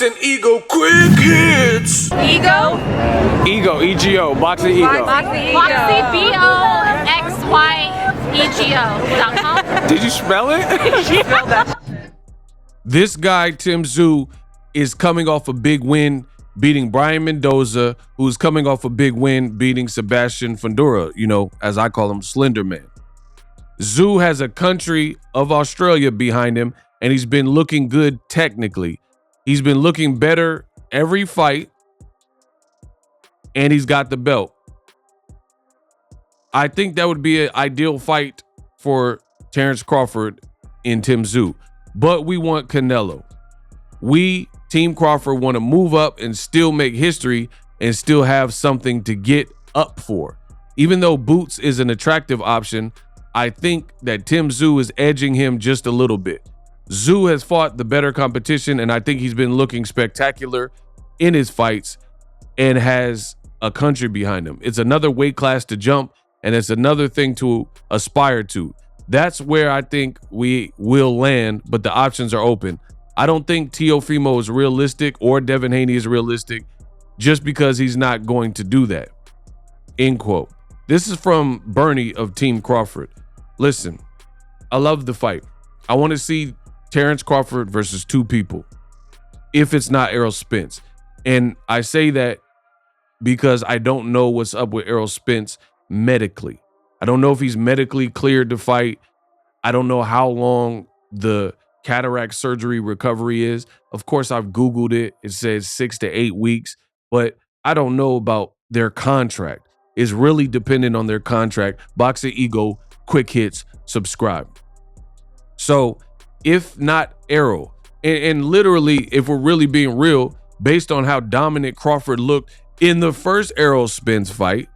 Boxing Ego quick hits. Ego? Ego, E-G-O, Boxing Ego. Boxing Ego. BOXYEGO.com. Did you spell it? Spell that. This guy, Tszyu, is coming off a big win, beating Brian Mendoza, who's coming off a big win, beating Sebastian Fundora, you know, as I call him, Slender Man. Tszyu has a country of Australia behind him, and he's been looking good technically. He's been looking better every fight, and he's got the belt. I think that would be an ideal fight for Terence Crawford in Tszyu, but we want Canelo. We, Team Crawford, want to move up and still make history and still have something to get up for. Even though Boots is an attractive option, I think that Tszyu is edging him just a little bit. Tszyu has fought the better competition, and I think he's been looking spectacular in his fights and has a country behind him. It's another weight class to jump, and it's another thing to aspire to. That's where I think we will land, but the options are open. I don't think Teofimo is realistic or Devin Haney is realistic just because he's not going to do that. End quote. This is from Bernie of Team Crawford. Listen, I love the fight. I want to see Terence Crawford versus two people, if it's not ERROL Spence. And I say that because I don't know what's up with ERROL Spence medically. I don't know if he's medically cleared to fight. I don't know how long the cataract surgery recovery is. Of course, I've Googled it. It says 6 to 8 weeks, but I don't know about their contract. It's really dependent on their contract. Boxing Ego, quick hits, subscribe. So if not ERROL, and literally, if we're really being real, based on how dominant Crawford looked in the first ERROL Spence fight,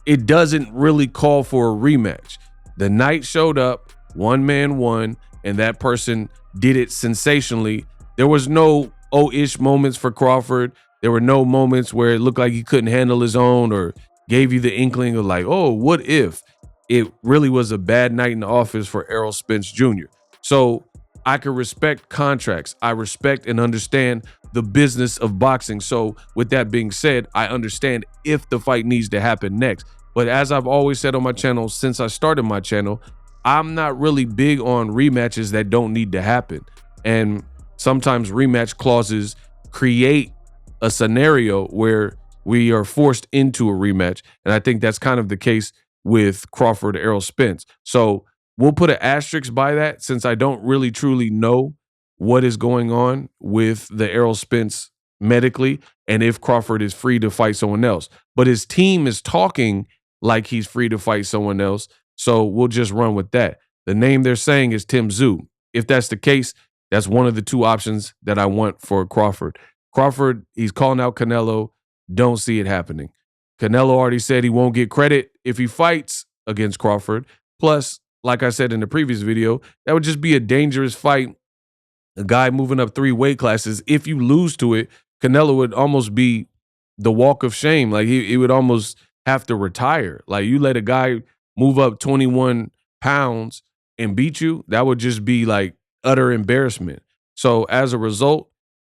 it doesn't really call for a rematch. The night showed up, one man won, and that person did it sensationally. There was no oh-ish moments for Crawford. There were no moments where it looked like he couldn't handle his own or gave you the inkling of like, oh, what if? It really was a bad night in the office for ERROL Spence Jr. So I can respect contracts. I respect and understand the business of boxing. So with that being said, I understand if the fight needs to happen next. But as I've always said on my channel since I started my channel, I'm not really big on rematches that don't need to happen. And sometimes rematch clauses create a scenario where we are forced into a rematch. And I think that's kind of the case with Crawford, ERROL Spence. So we'll put an asterisk by that since I don't really truly know what is going on with the ERROL Spence medically and if Crawford is free to fight someone else. But his team is talking like he's free to fight someone else. So we'll just run with that. The name they're saying is Tszyu. If that's the case, that's one of the two options that I want for Crawford. Crawford, he's calling out Canelo. Don't see it happening. Canelo already said he won't get credit if he fights against Crawford. Plus, like I said in the previous video, that would just be a dangerous fight. A guy moving up 3 weight classes. If you lose to it, Canelo would almost be the walk of shame. Like he would almost have to retire. Like you let a guy move up 21 pounds and beat you, that would just be like utter embarrassment. So as a result,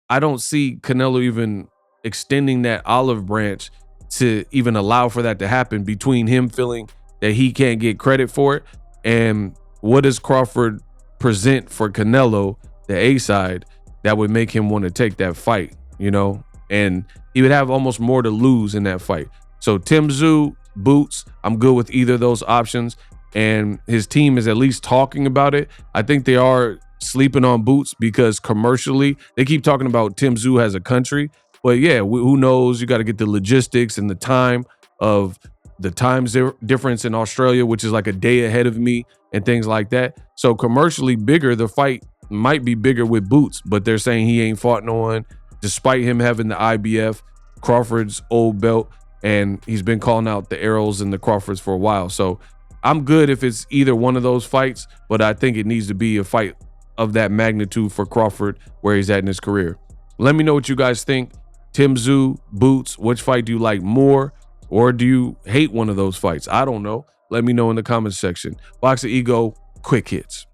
I don't see Canelo even extending that olive branch to even allow for that to happen between him feeling that he can't get credit for it and what does Crawford present for Canelo, the A side, that would make him want to take that fight, you know? And he would have almost more to lose in that fight. So Tszyu, Boots, I'm good with either of those options. And his team is at least talking about it. I think they are sleeping on Boots because commercially, they keep talking about Tszyu as a country. But yeah, who knows? You got to get the logistics and the time of the time difference in Australia, which is like a day ahead of me and things like that. So commercially bigger, the fight might be bigger with Boots, but they're saying he ain't fought no one, despite him having the IBF, Crawford's old belt, and he's been calling out the ERROLs and the Crawfords for a while. So I'm good if it's either one of those fights, but I think it needs to be a fight of that magnitude for Crawford where he's at in his career. Let me know what you guys think. Tszyu, Boots, which fight do you like more? Or do you hate one of those fights? I don't know. Let me know in the comments section. Boxing Ego, quick hits.